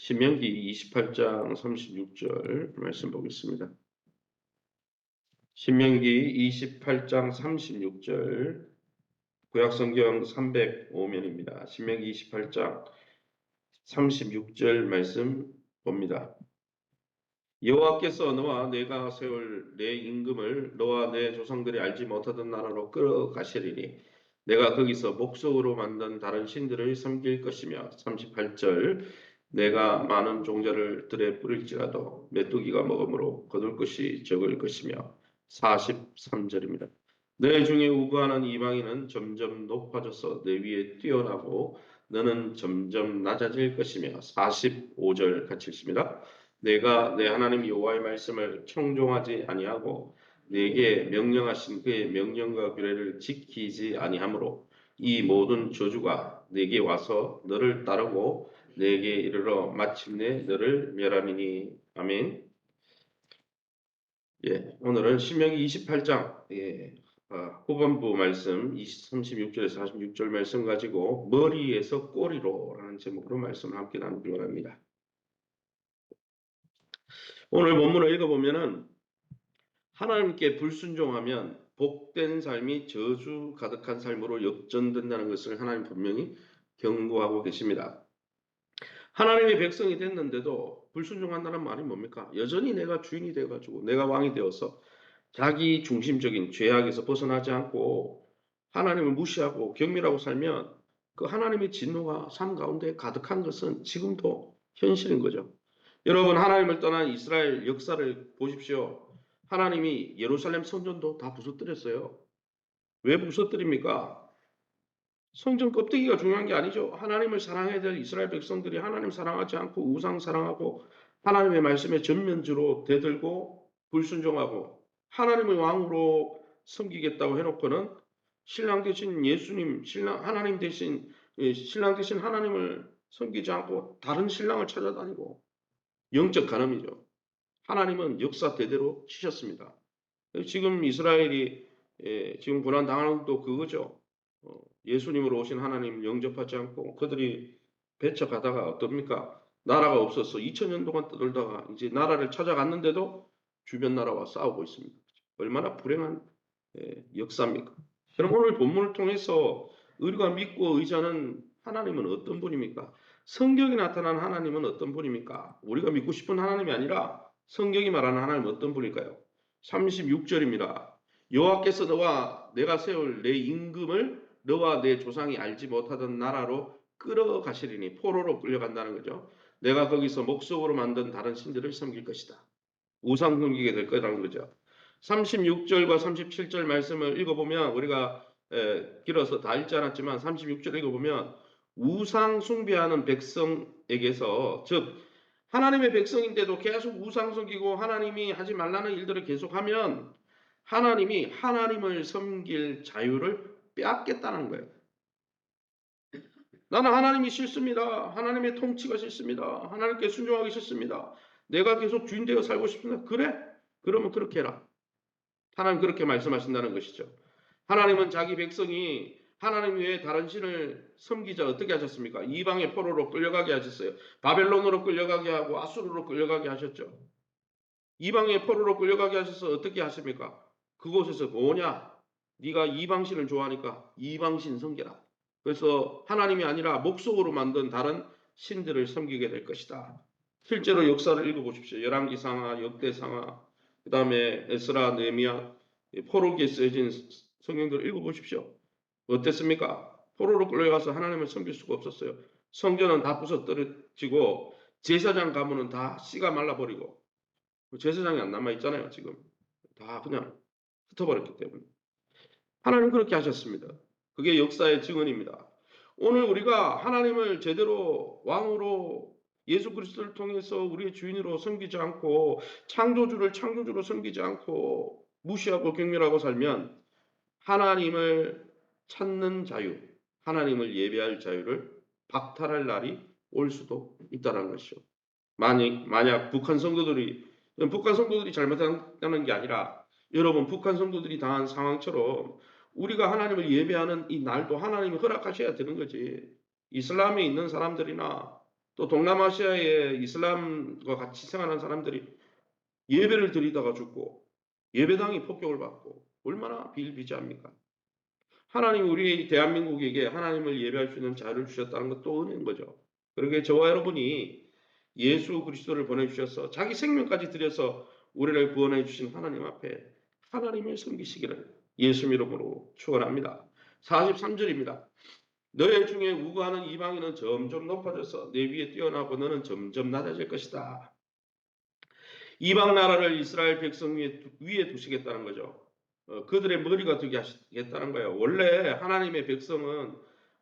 신명기 28장 36절 말씀 보겠습니다. 신명기 28장 36절 구약성경 305면입니다. 신명기 28장 36절 말씀 봅니다. 여호와께서 너와 내가 세울 내 임금을 너와 내 조상들이 알지 못하던 나라로 끌어가시리니 내가 거기서 목석으로 만든 다른 신들을 섬길 것이며 38절 내가 많은 종자를 들에 뿌릴지라도 메뚜기가 먹음으로 거둘 것이 적을 것이며 43절입니다. 내 중에 우거하는 이방인은 점점 높아져서 내 위에 뛰어나고 너는 점점 낮아질 것이며 45절 같이 읽습니다. 내가 내 하나님 여호와의 말씀을 청종하지 아니하고 내게 명령하신 그의 명령과 규례를 지키지 아니하므로 이 모든 저주가 내게 와서 너를 따르고 내게 이르러 마침내 너를 멸하리니. 아멘. 오늘은 신명기 28장 후반부 말씀 36절에서 46절 말씀 가지고 머리에서 꼬리로 라는 제목으로 말씀을 함께 나누기로 합니다. 오늘 본문을 읽어보면은 하나님께 불순종하면 복된 삶이 저주 가득한 삶으로 역전된다는 것을 하나님 분명히 경고하고 계십니다. 하나님의 백성이 됐는데도 불순종한다는 말이 뭡니까? 여전히 내가 주인이 되어가지고 내가 왕이 되어서 자기 중심적인 죄악에서 벗어나지 않고 하나님을 무시하고 경멸하고 살면 그 하나님의 진노가 삶 가운데 가득한 것은 지금도 현실인 거죠. 여러분, 하나님을 떠난 이스라엘 역사를 보십시오. 하나님이 예루살렘 성전도 다 부서뜨렸어요. 왜 부서뜨립니까? 성전 껍데기가 중요한 게 아니죠. 하나님을 사랑해야 될 이스라엘 백성들이 하나님 사랑하지 않고 우상 사랑하고 하나님의 말씀에 전면주로 대들고 불순종하고 하나님의 왕으로 섬기겠다고 해놓고는 신랑 대신 예수님, 하나님 대신 신랑 대신 하나님을 섬기지 않고 다른 신랑을 찾아다니고 영적 간음이죠. 하나님은 역사 대대로 치셨습니다. 지금 이스라엘이 지금 고난 당하는 것도 그거죠. 예수님으로 오신 하나님 영접하지 않고 그들이 배척하다가 어떻습니까? 나라가 없어서 2000년 동안 떠돌다가 이제 나라를 찾아갔는데도 주변 나라와 싸우고 있습니다. 얼마나 불행한 역사입니까? 그럼 오늘 본문을 통해서 우리가 믿고 의지하는 하나님은 어떤 분입니까? 성경에 나타난 하나님은 어떤 분입니까? 우리가 믿고 싶은 하나님이 아니라 성경이 말하는 하나님은 어떤 분일까요? 36절입니다. 여호와께서 너와 내가 세울 내 임금을 너와 내 조상이 알지 못하던 나라로 끌어가시리니, 포로로 끌려간다는 거죠. 내가 거기서 목석으로 만든 다른 신들을 섬길 것이다. 우상 섬기게 될 거라는 거죠. 36절과 37절 말씀을 읽어보면 우리가 길어서 다 읽지 않았지만 36절 읽어보면 우상 숭배하는 백성에게서, 즉 하나님의 백성인데도 계속 우상 섬기고 하나님이 하지 말라는 일들을 계속하면 하나님이 하나님을 섬길 자유를 빼앗겠다는 거예요. 나는 하나님이 싫습니다. 하나님의 통치가 싫습니다. 하나님께 순종하기 싫습니다. 내가 계속 주인 되어 살고 싶습니다. 그래? 그러면 그렇게 해라. 하나님 그렇게 말씀하신다는 것이죠. 하나님은 자기 백성이 하나님 외에 다른 신을 섬기자 어떻게 하셨습니까? 이방의 포로로 끌려가게 하셨어요. 바벨론으로 끌려가게 하고 아수르로 끌려가게 하셨죠. 이방의 포로로 끌려가게 하셔서 어떻게 하십니까? 그곳에서 뭐냐? 네가 이방신을 좋아하니까 이방신 섬겨라. 그래서 하나님이 아니라 목석으로 만든 다른 신들을 섬기게 될 것이다. 실제로 역사를 읽어보십시오. 열왕기상하, 역대상하, 그 다음에 에스라, 느헤미야, 포로기에 쓰여진 성경들을 읽어보십시오. 어땠습니까? 포로로 끌려가서 하나님을 섬길 수가 없었어요. 성전은 다 부서뜨려지고 제사장 가문은 다 씨가 말라버리고 제사장이 안 남아있잖아요. 지금 다 그냥 흩어버렸기 때문에 하나님 그렇게 하셨습니다. 그게 역사의 증언입니다. 오늘 우리가 하나님을 제대로 왕으로 예수 그리스도를 통해서 우리의 주인으로 섬기지 않고 창조주를 창조주로 섬기지 않고 무시하고 경멸하고 살면 하나님을 찾는 자유, 하나님을 예배할 자유를 박탈할 날이 올 수도 있다는 것이죠. 만약 북한 성도들이 잘못한다는 게 아니라 여러분, 북한 성도들이 당한 상황처럼 우리가 하나님을 예배하는 이 날도 하나님이 허락하셔야 되는 거지. 이슬람에 있는 사람들이나 또 동남아시아의 이슬람과 같이 생활하는 사람들이 예배를 드리다가 죽고 예배당이 폭격을 받고 얼마나 비일비재합니까? 하나님 우리 대한민국에게 하나님을 예배할 수 있는 자유를 주셨다는 것도 은혜인 거죠. 그러게 저와 여러분이 예수 그리스도를 보내주셔서 자기 생명까지 들여서 우리를 구원해 주신 하나님 앞에 하나님을 섬기시기를 예수 이름으로 축원합니다. 43절입니다. 너희 중에 우고하는 이방인은 점점 높아져서 내 위에 뛰어나고 너는 점점 낮아질 것이다. 이방 나라를 이스라엘 백성 위에 두시겠다는 거죠. 그들의 머리가 되게 하시겠다는 거예요. 원래 하나님의 백성은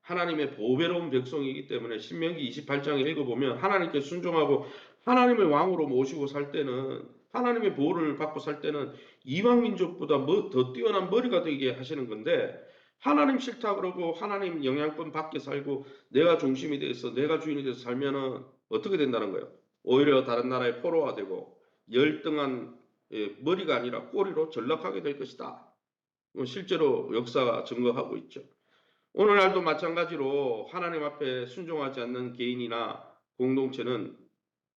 하나님의 보배로운 백성이기 때문에 신명기 28장에 읽어보면 하나님께 순종하고 하나님을 왕으로 모시고 살 때는 하나님의 보호를 받고 살 때는 이방 민족보다 더 뛰어난 머리가 되게 하시는 건데 하나님 싫다 그러고 하나님 영향권 밖에 살고 내가 중심이 돼서 내가 주인이 돼서 살면은 어떻게 된다는 거예요? 오히려 다른 나라의 포로가 되고 열등한 머리가 아니라 꼬리로 전락하게 될 것이다. 실제로 역사가 증거하고 있죠. 오늘날도 마찬가지로 하나님 앞에 순종하지 않는 개인이나 공동체는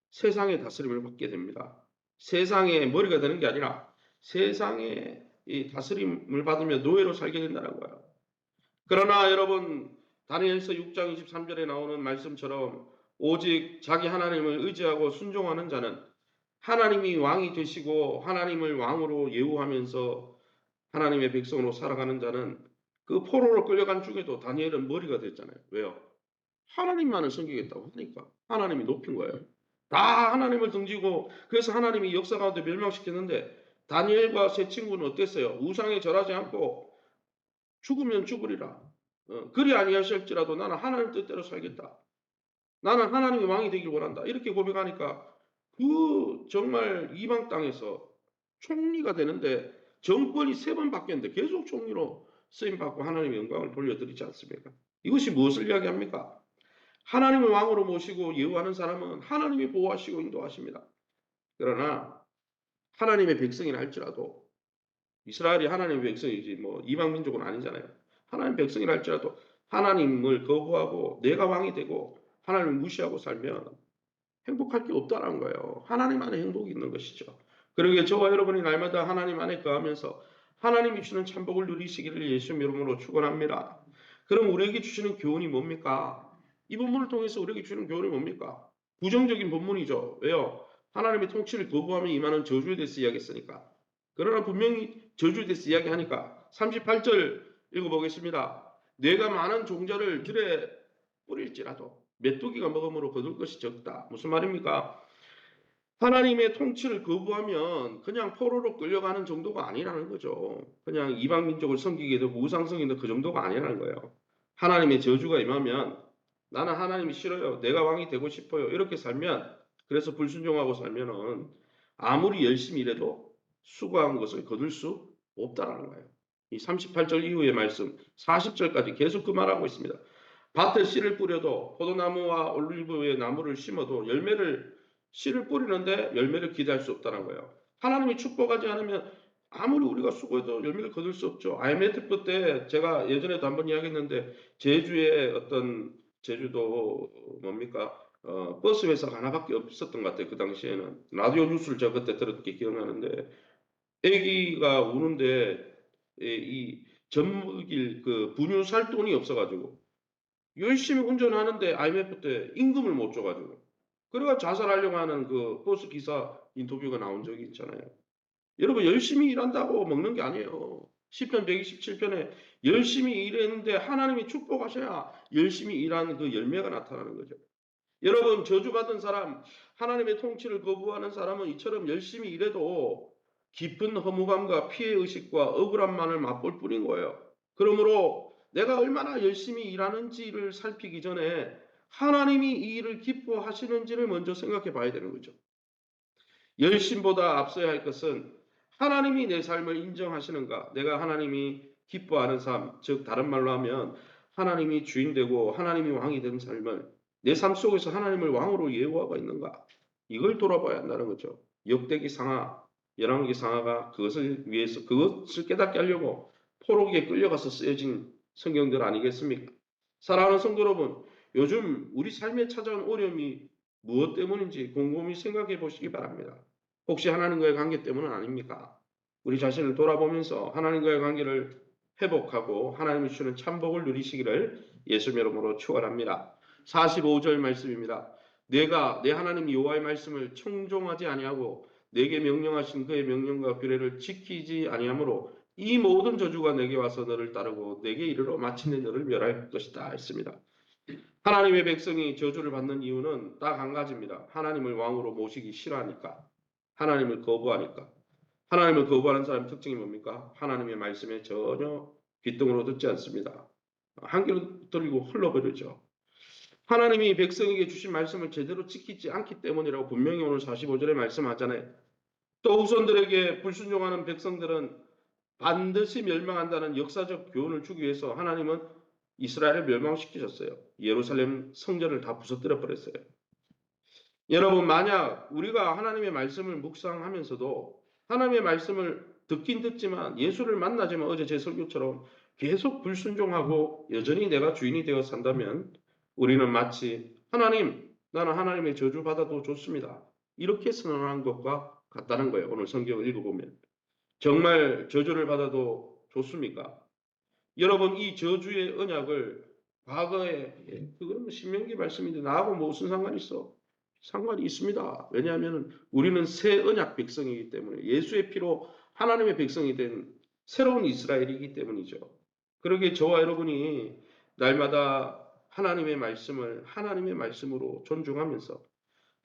세상의 다스림을 받게 됩니다. 세상의 머리가 되는 게 아니라 세상의 이 다스림을 받으며 노예로 살게 된다는 거예요. 그러나 여러분 다니엘서 6장 23절에 나오는 말씀처럼 오직 자기 하나님을 의지하고 순종하는 자는 하나님이 왕이 되시고 하나님을 왕으로 예우하면서 하나님의 백성으로 살아가는 자는 그 포로로 끌려간 중에도 다니엘은 머리가 됐잖아요. 왜요? 하나님만을 섬기겠다고 하니까 하나님이 높인 거예요. 다 하나님을 등지고 그래서 하나님이 역사 가운데 멸망시켰는데 다니엘과 세 친구는 어땠어요? 우상에 절하지 않고 죽으면 죽으리라. 그리 아니하실지라도 나는 하나님 뜻대로 살겠다. 나는 하나님의 왕이 되길 원한다. 이렇게 고백하니까 그 정말 이방 땅에서 총리가 되는데 정권이 3번 바뀌었는데 계속 총리로 쓰임받고 하나님의 영광을 돌려드리지 않습니까? 이것이 무엇을 이야기합니까? 하나님을 왕으로 모시고 예우하는 사람은 하나님이 보호하시고 인도하십니다. 그러나 하나님의 백성이라 할지라도 이스라엘이 하나님의 백성이지 뭐 이방 민족은 아니잖아요. 하나님의 백성이라 할지라도 하나님을 거부하고 내가 왕이 되고 하나님을 무시하고 살면 행복할 게 없다는 거예요. 하나님 안에 행복이 있는 것이죠. 그러기에 저와 여러분이 날마다 하나님 안에 거하면서 하나님이 주시는 참복을 누리시기를 예수 이름으로 축원합니다. 그럼 우리에게 주시는 교훈이 뭡니까? 이 본문을 통해서 우리에게 주는 교훈이 뭡니까? 부정적인 본문이죠. 왜요? 하나님의 통치를 거부하며 임하는 저주에 대해서 이야기했으니까. 그러나 분명히 저주에 대해서 이야기하니까 38절 읽어보겠습니다. 내가 많은 종자를 들에 뿌릴지라도 메뚜기가 먹음으로 거둘 것이 적다. 무슨 말입니까? 하나님의 통치를 거부하면 그냥 포로로 끌려가는 정도가 아니라는 거죠. 그냥 이방 민족을 섬기게 되고 우상성인데 그 정도가 아니라는 거예요. 하나님의 저주가 임하면 나는 하나님이 싫어요. 내가 왕이 되고 싶어요. 이렇게 살면 그래서 불순종하고 살면은 아무리 열심히 일해도 수고한 것을 거둘 수 없다라는 거예요. 이 38절 이후의 말씀 40절까지 계속 그 말하고 있습니다. 밭에 씨를 뿌려도 포도나무와 올리브의 나무를 심어도 씨를 뿌리는데 열매를 기대할 수 없다는 거예요. 하나님이 축복하지 않으면 아무리 우리가 수고해도 열매를 거둘 수 없죠. IMF 때 제가 예전에도 한번 이야기했는데 제주에 어떤 제주도 뭡니까 버스 회사가 하나밖에 없었던 것 같아요. 그 당시에는 라디오 뉴스를 제가 그때 들었게 기억나는데 아기가 우는데 이 젖먹일 그 분유 살 돈이 없어가지고 열심히 운전하는데 IMF 때 임금을 못 줘가지고 그래가 자살하려고 하는 그 버스 기사 인터뷰가 나온 적이 있잖아요. 여러분 열심히 일한다고 먹는 게 아니에요. 시편 127편에 열심히 일했는데 하나님이 축복하셔야 열심히 일하는 그 열매가 나타나는 거죠. 여러분 저주받은 사람 하나님의 통치를 거부하는 사람은 이처럼 열심히 일해도 깊은 허무감과 피해의식과 억울함만을 맛볼 뿐인 거예요. 그러므로 내가 얼마나 열심히 일하는지를 살피기 전에 하나님이 이 일을 기뻐하시는지를 먼저 생각해 봐야 되는 거죠. 열심보다 앞서야 할 것은 하나님이 내 삶을 인정하시는가? 내가 하나님이 기뻐하는 삶, 즉 다른 말로 하면 하나님이 주인 되고 하나님이 왕이 된 삶을 내 삶 속에서 하나님을 왕으로 예우하고 있는가? 이걸 돌아봐야 한다는 거죠. 역대기 상하, 열왕기 상하가 그것을 위해서 그것을 깨닫게 하려고 포로기에 끌려가서 쓰여진 성경들 아니겠습니까? 사랑하는 성도 여러분, 요즘 우리 삶에 찾아온 어려움이 무엇 때문인지 곰곰이 생각해 보시기 바랍니다. 혹시 하나님과의 관계 때문은 아닙니까? 우리 자신을 돌아보면서 하나님과의 관계를 회복하고 하나님이 주시는 참복을 누리시기를 예수님 이름으로 축원합니다. 45절 말씀입니다. 내가 내 하나님 여호와의 말씀을 청종하지 아니하고 내게 명령하신 그의 명령과 규례를 지키지 아니하므로 이 모든 저주가 내게 와서 너를 따르고 내게 이르러 마침내 너를 멸할 것이다 했습니다. 하나님의 백성이 저주를 받는 이유는 딱 한 가지입니다. 하나님을 왕으로 모시기 싫어하니까. 하나님을 거부하니까. 하나님을 거부하는 사람의 특징이 뭡니까? 하나님의 말씀에 전혀 귀등으로 듣지 않습니다. 한 귀로 들리고 흘러버리죠. 하나님이 백성에게 주신 말씀을 제대로 지키지 않기 때문이라고 분명히 오늘 45절에 말씀하잖아요. 또 후손들에게 불순종하는 백성들은 반드시 멸망한다는 역사적 교훈을 주기 위해서 하나님은 이스라엘을 멸망시키셨어요. 예루살렘 성전을 다 부서뜨려 버렸어요. 여러분, 만약 우리가 하나님의 말씀을 묵상하면서도 하나님의 말씀을 듣긴 듣지만 예수를 만나지만 어제 제 설교처럼 계속 불순종하고 여전히 내가 주인이 되어 산다면 우리는 마치 하나님, 나는 하나님의 저주 받아도 좋습니다. 이렇게 선언한 것과 같다는 거예요. 오늘 성경을 읽어보면. 정말 저주를 받아도 좋습니까? 여러분, 이 저주의 언약을 과거에, 그건 신명기 말씀인데 나하고 무슨 상관이 있어? 상관이 있습니다. 왜냐하면 우리는 새 언약 백성이기 때문에 예수의 피로 하나님의 백성이 된 새로운 이스라엘이기 때문이죠. 그러기에 저와 여러분이 날마다 하나님의 말씀을 하나님의 말씀으로 존중하면서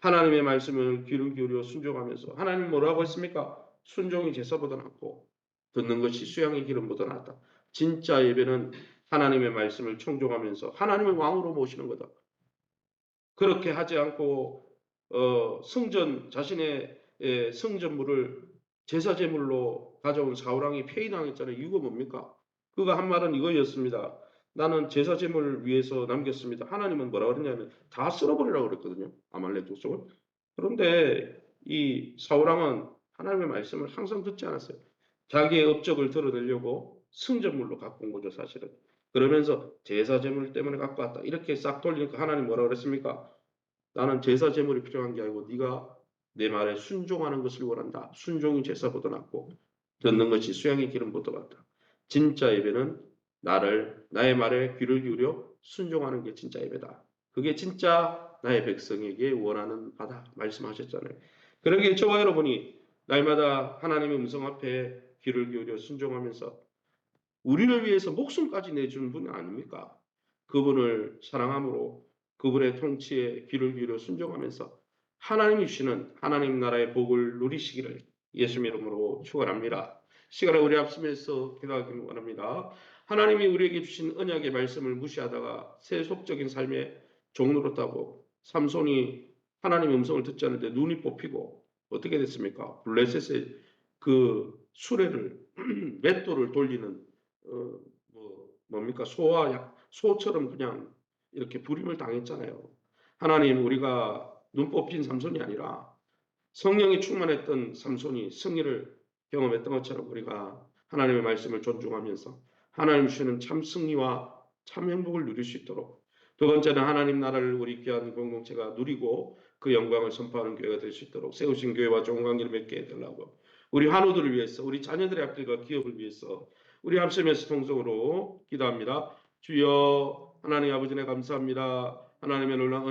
하나님의 말씀을 귀를 기울여 순종하면서 하나님 뭐라고 했습니까? 순종이 제사보다 낫고 듣는 것이 수양의 기름보다 낫다. 진짜 예배는 하나님의 말씀을 청종하면서 하나님을 왕으로 모시는 거다. 그렇게 하지 않고 승전 자신의 승전물을 제사 제물로 가져온 사울왕이 폐위당했잖아요. 이유가 뭡니까? 그가 한 말은 이거였습니다. 나는 제사 제물을 위해서 남겼습니다. 하나님은 뭐라 그랬냐면 다 쓸어버리라고 그랬거든요. 아말렉 족속을. 그런데 이 사울왕은 하나님의 말씀을 항상 듣지 않았어요. 자기의 업적을 드러내려고 승전물로 갖고 온 거죠, 사실은. 그러면서 제사 제물 때문에 갖고 왔다. 이렇게 싹 돌리니까 하나님 뭐라 그랬습니까? 나는 제사 제물이 필요한 게 아니고 네가 내 말에 순종하는 것을 원한다. 순종이 제사보다 낫고 듣는 것이 수양의 기름보다 낫다. 진짜 예배는 나의 말에 귀를 기울여 순종하는 게 진짜 예배다. 그게 진짜 나의 백성에게 원하는 바다 말씀하셨잖아요. 그러기에 저와 여러분이 날마다 하나님의 음성 앞에 귀를 기울여 순종하면서 우리를 위해서 목숨까지 내준 분 아닙니까? 그분을 사랑함으로 그분의 통치에 귀를 기울여 순종하면서 하나님이 주시는 하나님 나라의 복을 누리시기를 예수 이름으로 축원합니다. 시간을 우리 앞서면서 기도하기를 원합니다. 하나님이 우리에게 주신 언약의 말씀을 무시하다가 세속적인 삶의 종로로 따고 삼손이 하나님의 음성을 듣지 않는데 눈이 뽑히고 어떻게 됐습니까? 블레셋의 그 수레를 맷돌을 돌리는 뭡니까? 소처럼 그냥 이렇게 불임을 당했잖아요. 하나님, 우리가 눈 뽑힌 삼손이 아니라 성령이 충만했던 삼손이 승리를 경험했던 것처럼 우리가 하나님의 말씀을 존중하면서 하나님 주시는 참 승리와 참 행복을 누릴 수 있도록, 두 번째는 하나님 나라를 우리 귀한 공동체가 누리고 그 영광을 선포하는 교회가 될 수 있도록 세우신 교회와 좋은 관계를 맺게 해달라고, 우리 한우들을 위해서, 우리 자녀들의 앞길과 기업을 위해서 우리 합심해서 통성으로 기도합니다. 주여, 하나님 아버지 네 감사합니다. 하나님의 놀라운